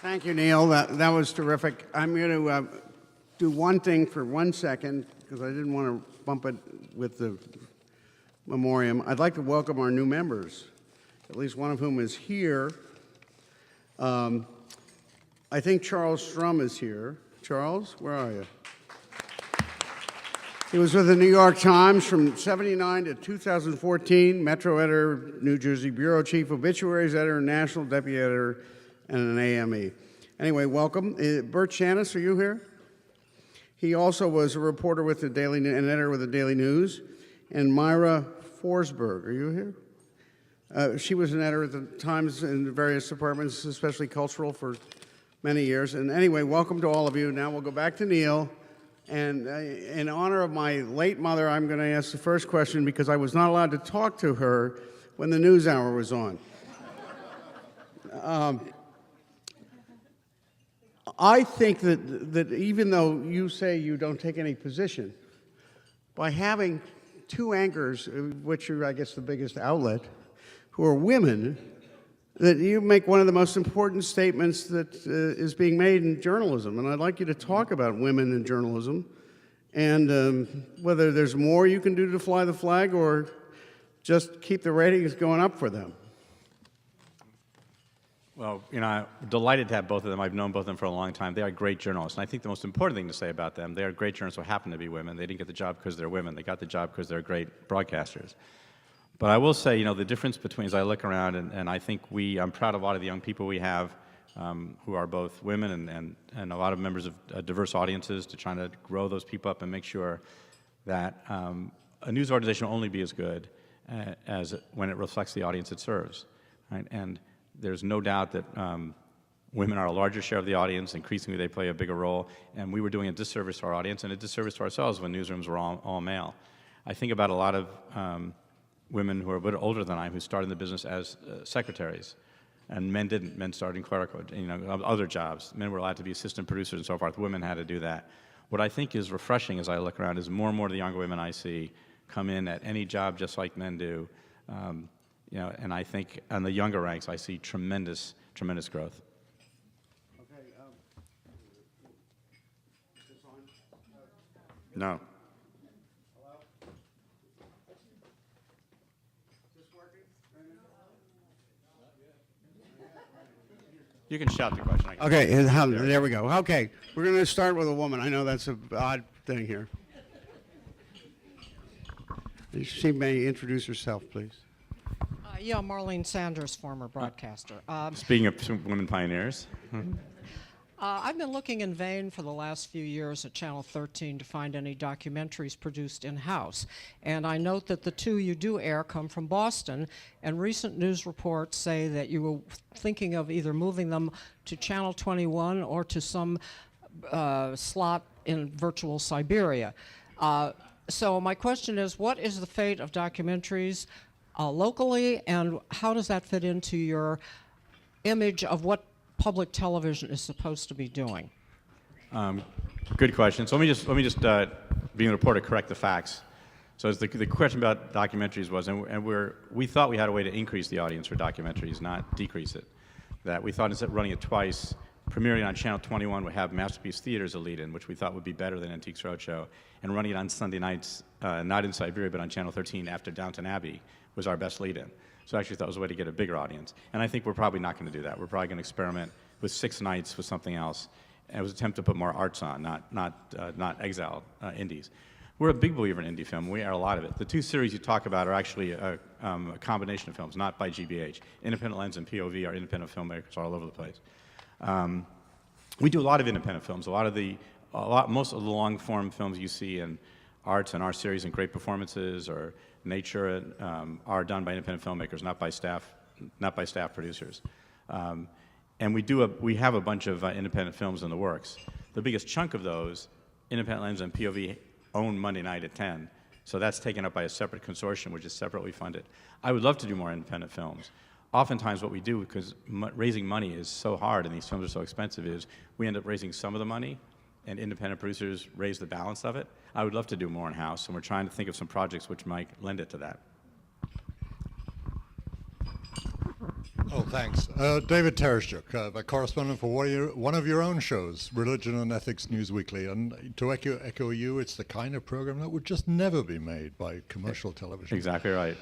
Thank you, Neal. That was terrific. I'm going to do one thing for 1 second because I didn't want to bump it with the memoriam. I'd like to welcome our new members, at least one of whom is here. I think Charles Strum is here. Charles, where are you? He was with the New York Times from '79 to 2014, Metro editor, New Jersey bureau chief, obituaries editor, national deputy editor, and an AME. Anyway, welcome. Bert Shanis, are you here? He also was a reporter with the Daily, an editor with the Daily News. And Myra Forsberg, are you here? She was an editor at the Times in various departments, especially cultural, for many years. And anyway, welcome to all of you. Now we'll go back to Neal. And in honor of my late mother, I'm going to ask the first question because I was not allowed to talk to her when the news hour was on. I think that even though you say you don't take any position, by having two anchors, which are, I guess, the biggest outlet, who are women, that you make one of the most important statements that is being made in journalism. And I'd like you to talk about women in journalism and whether there's more you can do to fly the flag or just keep the ratings going up for them. Well, you know, I'm delighted to have both of them. I've known both of them for a long time. They are great journalists. And I think the most important thing to say about them, they are great journalists who happen to be women. They didn't get the job because they're women. They got the job because they're great broadcasters. But I will say, you know, the difference between, as I look around, and I think I'm proud of a lot of the young people we have who are both women and a lot of members of diverse audiences to trying to grow those people up and make sure that a news organization will only be as good as when it reflects the audience it serves. Right? And there's no doubt that women are a larger share of the audience. Increasingly, they play a bigger role. And we were doing a disservice to our audience and a disservice to ourselves when newsrooms were all male. I think about a lot of women who are a bit older than I who started in the business as secretaries. And men didn't. Men started in clerical, other jobs. Men were allowed to be assistant producers and so forth. Women had to do that. What I think is refreshing as I look around is more and more of the younger women I see come in at any job just like men do. And I think on the younger ranks, I see tremendous, tremendous growth. Okay. Is this on? No. Hello? Is this working? You can shout the question. Okay, there we go. Okay, we're going to start with a woman. I know that's an odd thing here. She may introduce herself, please. Yeah, Marlene Sanders, former broadcaster. Speaking of women pioneers. I've been looking in vain for the last few years at Channel 13 to find any documentaries produced in-house. And I note that the two you do air come from Boston, and recent news reports say that you were thinking of either moving them to Channel 21 or to some slot in virtual Siberia. So my question is, what is the fate of documentaries locally, and how does that fit into your image of what public television is supposed to be doing? Good question. So let me just being a reporter, correct the facts. So as the question about documentaries was, and we thought we had a way to increase the audience for documentaries, not decrease it. That we thought instead of running it twice, premiering on Channel 21 would have Masterpiece Theaters a lead-in, which we thought would be better than Antiques Roadshow, and running it on Sunday nights, not in Siberia, but on Channel 13 after Downton Abbey was our best lead-in. So I actually thought it was a way to get a bigger audience. And I think we're probably not going to do that. We're probably going to experiment with 6 nights with something else. And it was an attempt to put more arts on, not exile indies. We're a big believer in indie film. We air a lot of it. The 2 series you talk about are actually a combination of films, not by GBH. Independent Lens and POV are independent filmmakers all over the place. We do a lot of independent films. Most of the long-form films you see in arts and our series and great performances or nature are done by independent filmmakers, not by staff producers. And we have a bunch of independent films in the works. The biggest chunk of those, Independent Lens and POV, own Monday night at 10. So that's taken up by a separate consortium, which is separately funded. I would love to do more independent films. Oftentimes what we do, because raising money is so hard and these films are so expensive, is we end up raising some of the money and independent producers raise the balance of it. I would love to do more in-house, and we're trying to think of some projects which might lend it to that. Oh, Thanks. David Tereshchuk, a correspondent for one of your own shows, Religion and Ethics News Weekly. And to echo you, it's the kind of program that would just never be made by commercial television. Exactly right.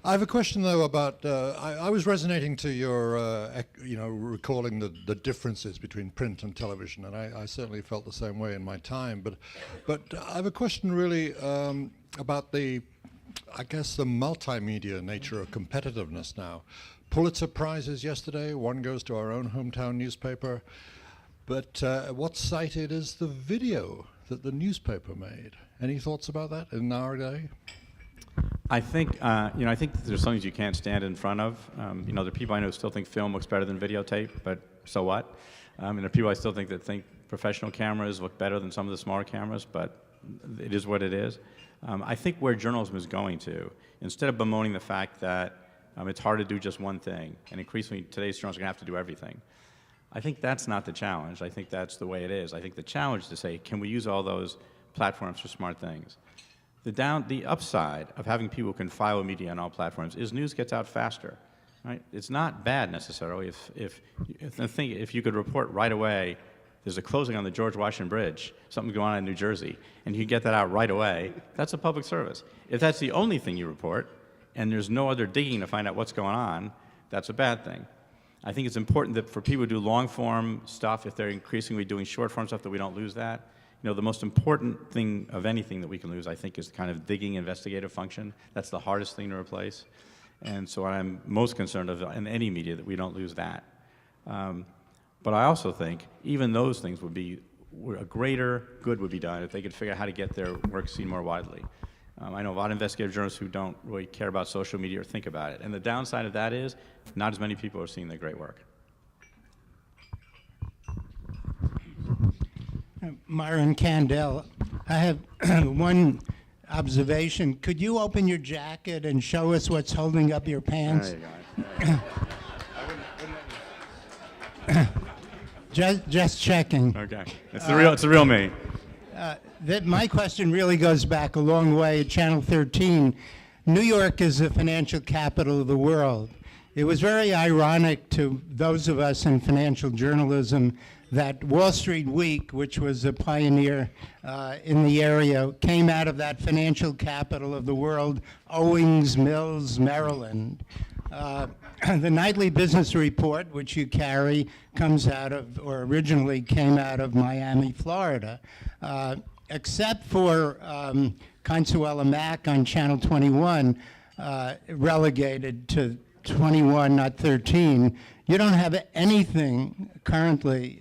I have a question, though, about, I was resonating to your, recalling the differences between print and television, and I certainly felt the same way in my time. But I have a question, really, about the multimedia nature of competitiveness now. Pulitzer Prizes yesterday, one goes to our own hometown newspaper, but what's cited is the video that the newspaper made. Any thoughts about that in our day? I think there's some things you can't stand in front of. There are people I know who still think film looks better than videotape, but so what? And there are people I still think that think professional cameras look better than some of the smaller cameras, but it is what it is. I think where journalism is going to, instead of bemoaning the fact that it's hard to do just one thing, and increasingly today's journalists are going to have to do everything, I think that's not the challenge. I think that's the way it is. I think the challenge is to say, can we use all those platforms for smart things? The upside of having people who can follow media on all platforms is news gets out faster. Right? It's not bad necessarily if you could report right away there's a closing on the George Washington Bridge, something's going on in New Jersey, and you get that out right away, that's a public service. If that's the only thing you report, and there's no other digging to find out what's going on, that's a bad thing. I think it's important that for people who do long-form stuff, if they're increasingly doing short-form stuff, that we don't lose that. The most important thing of anything that we can lose, I think, is the kind of digging investigative function. That's the hardest thing to replace. And so I'm most concerned of in any media that we don't lose that. But I also think even those things a greater good would be done if they could figure out how to get their work seen more widely. I know a lot of investigative journalists who don't really care about social media or think about it. And the downside of that is not as many people are seeing their great work. Myron Candell, I have one observation. Could you open your jacket and show us what's holding up your pants? There you go. Just checking. Okay, it's the real me. My question really goes back a long way at Channel 13. New York is the financial capital of the world. It was very ironic to those of us in financial journalism that Wall Street Week, which was a pioneer in the area, came out of that financial capital of the world, Owings Mills, Maryland. The Nightly Business Report, which you carry, comes out of, or originally came out of Miami, Florida. Except for Consuela Mack on Channel 21, relegated to 21, not 13. You don't have anything currently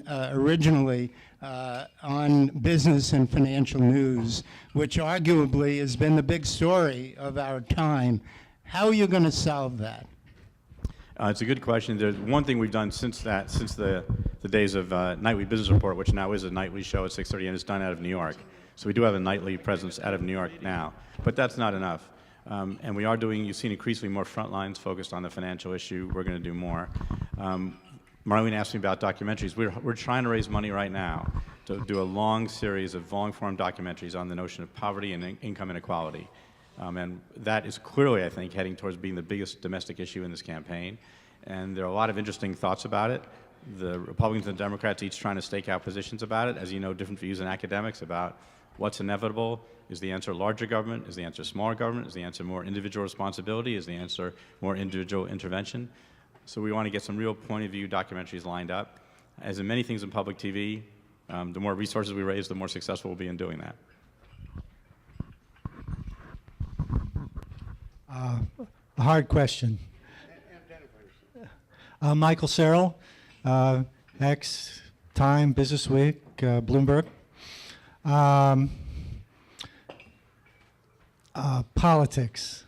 originally on business and financial news, which arguably has been the big story of our time. How are you going to solve that? It's a good question. There's one thing we've done since the days of Nightly Business Report, which now is a nightly show at 6:30, and it's done out of New York. So we do have a nightly presence out of New York now, but that's not enough. And we are doing, you've seen increasingly more front lines focused on the financial issue. We're going to do more. Marlene asked me about documentaries. We're trying to raise money right now to do a long series of long-form documentaries on the notion of poverty and income inequality. And that is clearly, I think, heading towards being the biggest domestic issue in this campaign. And there are a lot of interesting thoughts about it. The Republicans and Democrats each trying to stake out positions about it. As you know, different views in academics about what's inevitable. Is the answer larger government? Is the answer smaller government? Is the answer more individual responsibility? Is the answer more individual intervention? So we want to get some real point of view documentaries lined up. As in many things in public TV, the more resources we raise, the more successful we'll be in doing that. A hard question. Michael Searle, X, Time, Business Week, Bloomberg. Politics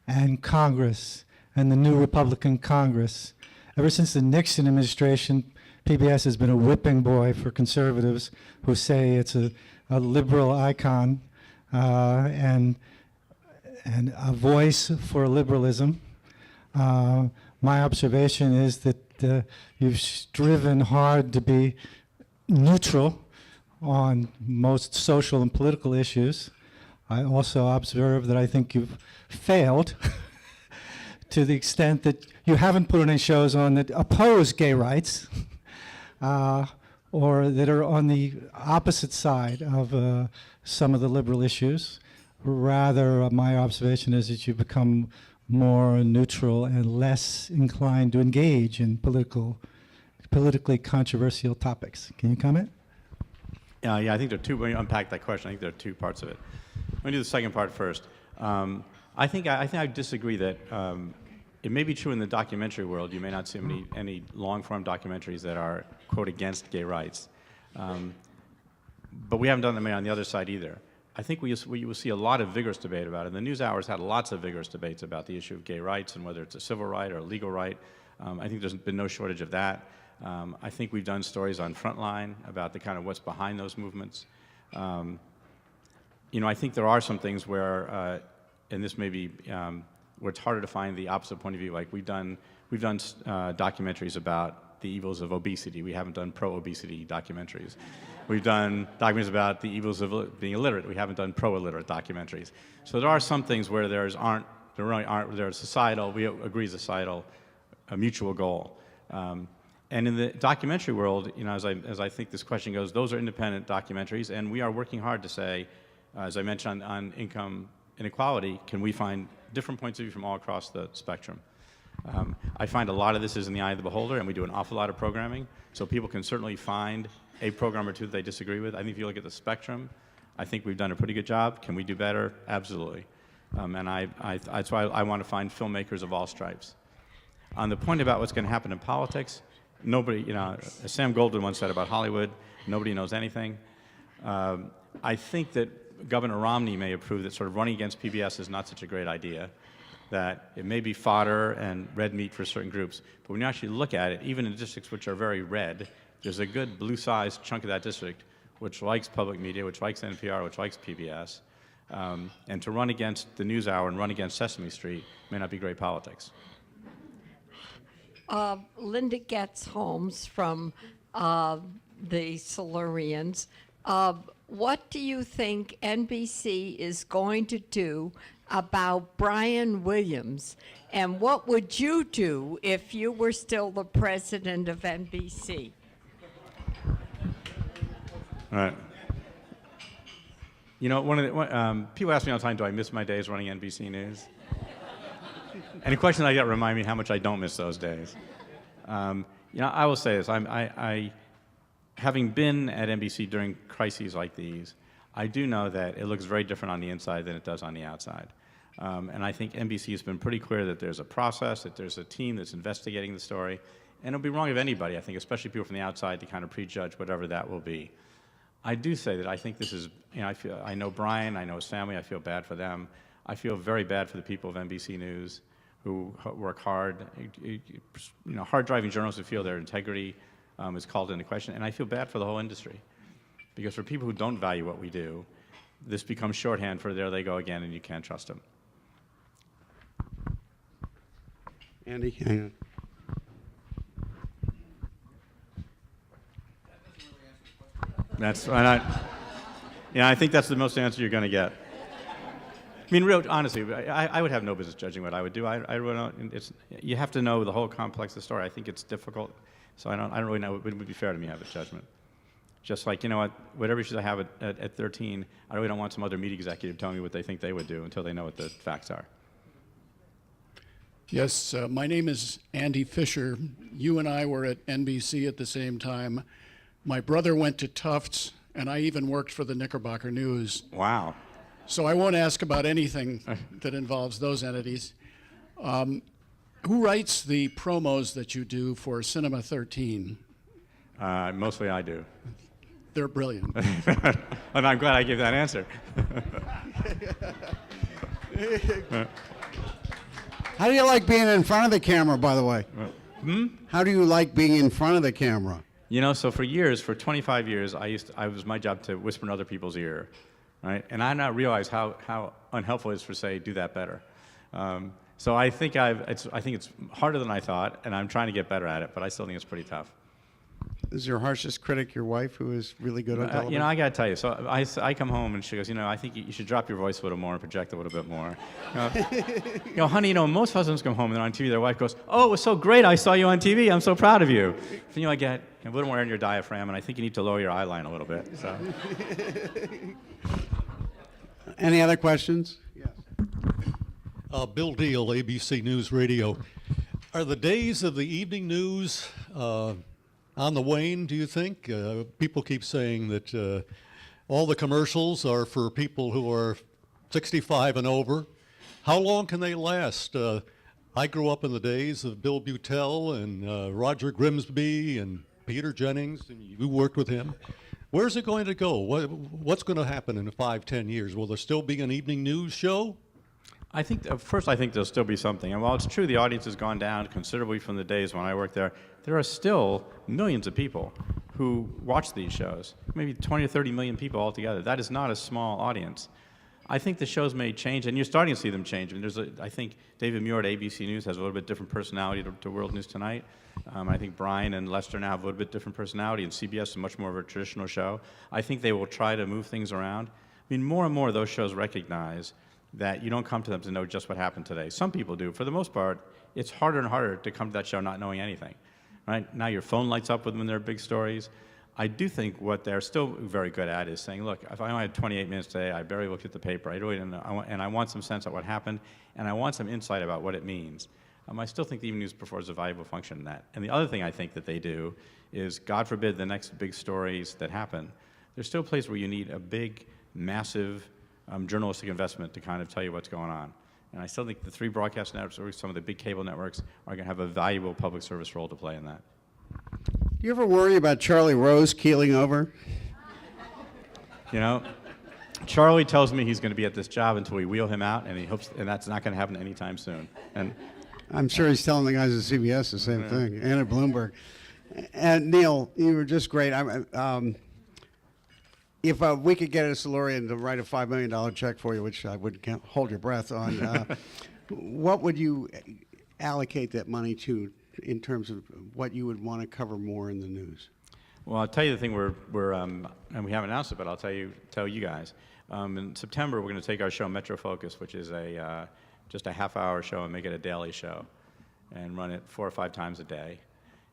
and Congress and the new Republican Congress. Ever since the Nixon administration, PBS has been a whipping boy for conservatives who say it's a liberal icon and a voice for liberalism. My observation is that you've striven hard to be neutral on most social and political issues. I also observe that I think you've failed to the extent that you haven't put any shows on that oppose gay rights or that are on the opposite side of some of the liberal issues. Rather, my observation is that you become more neutral and less inclined to engage in politically controversial topics. Can you comment? Yeah, I think there are two. When you unpack that question, I think there are two parts of it. Let me do the second part first. I think I disagree that it may be true in the documentary world. You may not see any long-form documentaries that are, quote, against gay rights. But we haven't done them on the other side either. I think we will see a lot of vigorous debate about it. And the news hours had lots of vigorous debates about the issue of gay rights and whether it's a civil right or a legal right. I think there's been no shortage of that. I think we've done stories on Frontline about the kind of what's behind those movements. You know, I think there are some things where, and this may be where it's harder to find the opposite point of view. Like we've done documentaries about the evils of obesity. We haven't done pro-obesity documentaries. We've done documentaries about the evils of being illiterate. We haven't done pro-illiterate documentaries. So there are some things where there's societal. We agree societal, a mutual goal. And in the documentary world, you know, as I think this question goes, those are independent documentaries, and we are working hard to say, as I mentioned on income inequality, can we find different points of view from all across the spectrum? I find a lot of this is in the eye of the beholder, and we do an awful lot of programming, so people can certainly find a program or two that they disagree with. I think if you look at the spectrum, I think we've done a pretty good job. Can we do better? Absolutely. And that's why I want to find filmmakers of all stripes. On the point about what's going to happen in politics, nobody, you know, as Sam Goldwyn once said about Hollywood, nobody knows anything. I think that Governor Romney may approve that sort of running against PBS is not such a great idea, that it may be fodder and red meat for certain groups, but when you actually look at it, even in districts which are very red, there's a good blue-sized chunk of that district which likes public media, which likes NPR, which likes PBS, and to run against the NewsHour and run against Sesame Street may not be great politics. Linda Getz Holmes from the Silurians. What do you think NBC is going to do about Brian Williams? And what would you do if you were still the president of NBC? All right. You know, people ask me all the time, do I miss my days running NBC News? And the question I get remind me how much I don't miss those days. You know, I will say this. Having been at NBC during crises like these, I do know that it looks very different on the inside than it does on the outside. And I think NBC has been pretty clear that there's a process, that there's a team that's investigating the story. And it would be wrong of anybody, I think, especially people from the outside, to kind of prejudge whatever that will be. I do say that I think this is, you know, I know Brian, I know his family, I feel bad for them. I feel very bad for the people of NBC News who work hard. You know, hard-driving journalists who feel their integrity is called into question. And I feel bad for the whole industry. Because for people who don't value what we do, this becomes shorthand for there they go again and you can't trust them. Andy, hang on. I think that's the most answer you're going to get. I mean, honestly, I would have no business judging what I would do. You have to know the whole complex of the story. I think it's difficult, so I don't really know. It would be fair to me to have a judgment. Just like, you know what, whatever issues I have at 13, I really don't want some other media executive telling me what they think they would do until they know what the facts are. Yes, my name is Andy Fisher. You and I were at NBC at the same time. My brother went to Tufts, and I even worked for the Knickerbocker News. Wow. So I won't ask about anything that involves those entities. Who writes the promos that you do for Cinema 13? Mostly I do. They're brilliant. And I'm glad I gave that answer. How do you like being in front of the camera, by the way? How do you like being in front of the camera? You know, so for 25 years, it was my job to whisper in other people's ear, right? And I now realize how unhelpful it is for, say, do that better. So I think it's harder than I thought, and I'm trying to get better at it, but I still think it's pretty tough. is your harshest critic your wife, who is really good on television? I got to tell you. So I come home and she goes, I think you should drop your voice a little more and project a little bit more. Honey, most husbands come home and they're on TV. Their wife goes, "Oh, it was so great! I saw you on TV. I'm so proud of you." And, I get a little more air in your diaphragm, and I think you need to lower your eye line a little bit. So. Any other questions? Yes. Bill Deal, ABC News Radio. Are the days of the evening news on the wane, do you think? People keep saying that all the commercials are for people who are 65 and over. How long can they last? I grew up in the days of Bill Butel and Roger Grimsby and Peter Jennings, and you worked with him. Where's it going to go? What's going to happen in 5-10 years? Will there still be an evening news show? I think there'll still be something. And while it's true the audience has gone down considerably from the days when I worked there, there are still millions of people who watch these shows. Maybe 20 or 30 million people altogether. That is not a small audience. I think the shows may change, and you're starting to see them change. I mean, I think David Muir at ABC News has a little bit different personality to World News Tonight. I think Brian and Lester now have a little bit different personality, and CBS is much more of a traditional show. I think they will try to move things around. I mean, more and more those shows recognize that you don't come to them to know just what happened today. Some people do. For the most part, it's harder and harder to come to that show not knowing anything. Right? Now your phone lights up when there are big stories. I do think what they're still very good at is saying, look, if I only had 28 minutes today, I barely looked at the paper. I really didn't know, and I want some sense of what happened, and I want some insight about what it means. I still think the evening news performs a valuable function in that. And the other thing I think that they do is, God forbid, the next big stories that happen, there's still a place where you need a big, massive journalistic investment to kind of tell you what's going on. And I still think the 3 broadcast networks or some of the big cable networks are going to have a valuable public service role to play in that. Do you ever worry about Charlie Rose keeling over? Charlie tells me he's going to be at this job until we wheel him out, and he hopes, and that's not going to happen anytime soon. And I'm sure he's telling the guys at CBS the same thing, and at Bloomberg. And Neal, you were just great. If we could get a Silurian to write a $5 million check for you, which I would hold your breath on, what would you allocate that money to in terms of what you would want to cover more in the news? Well, I'll tell you the thing and we haven't announced it, but I'll tell you guys. In September, we're going to take our show Metro Focus, which is just a half-hour show, and make it a daily show, and run it 4 or 5 times a day.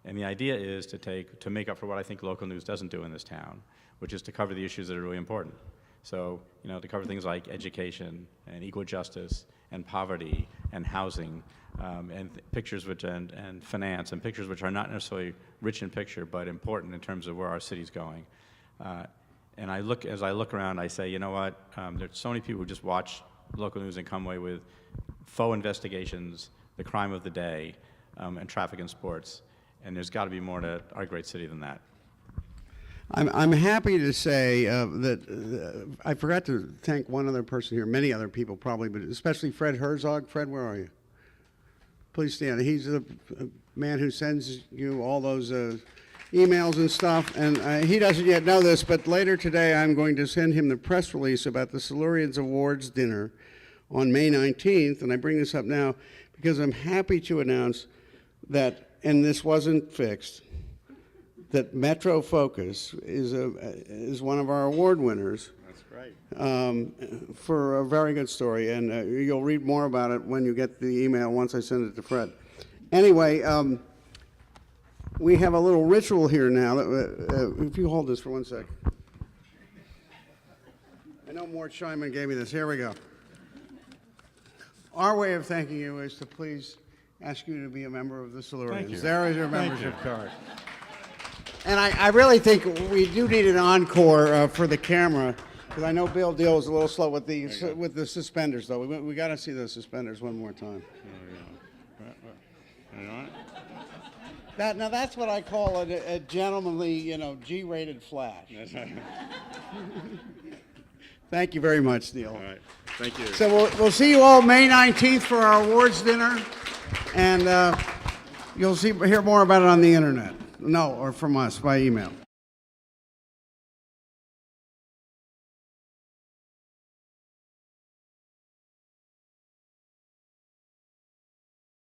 And the idea is to make up for what I think local news doesn't do in this town, which is to cover the issues that are really important. So, to cover things like education and equal justice and poverty and housing, and pictures and finance, and pictures which are not necessarily rich in picture but important in terms of where our city's going. And as I look around, I say, you know what? There's so many people who just watch local news and come away with faux investigations, the crime of the day, and traffic and sports. And there's got to be more to our great city than that. I'm happy to say that I forgot to thank one other person here, many other people probably, but especially Fred Herzog. Fred, where are you? Please stand. He's the man who sends you all those emails and stuff, and he doesn't yet know this, but later today I'm going to send him the press release about the Silurians Awards dinner on May 19th, and I bring this up now because I'm happy to announce that, and this wasn't fixed, that Metro Focus is one of our award winners. That's great. For a very good story, and you'll read more about it when you get the email once I send it to Fred. Anyway, we have a little ritual here now. If you hold this for 1 sec. I know Mort Scheinman gave me this. Here we go. Our way of thanking you is to please ask you to be a member of the Silurians. Thank you. There is your membership card. And I really think we do need an encore for the camera, because I know Bill Deal is a little slow with the suspenders, though. We got to see those suspenders one more time. Now that's what I call a gentlemanly, G-rated flash. Thank you very much, Neal. All right. Thank you. So we'll see you all May 19th for our awards dinner, and you'll hear more about it on the internet. No, or from us by email.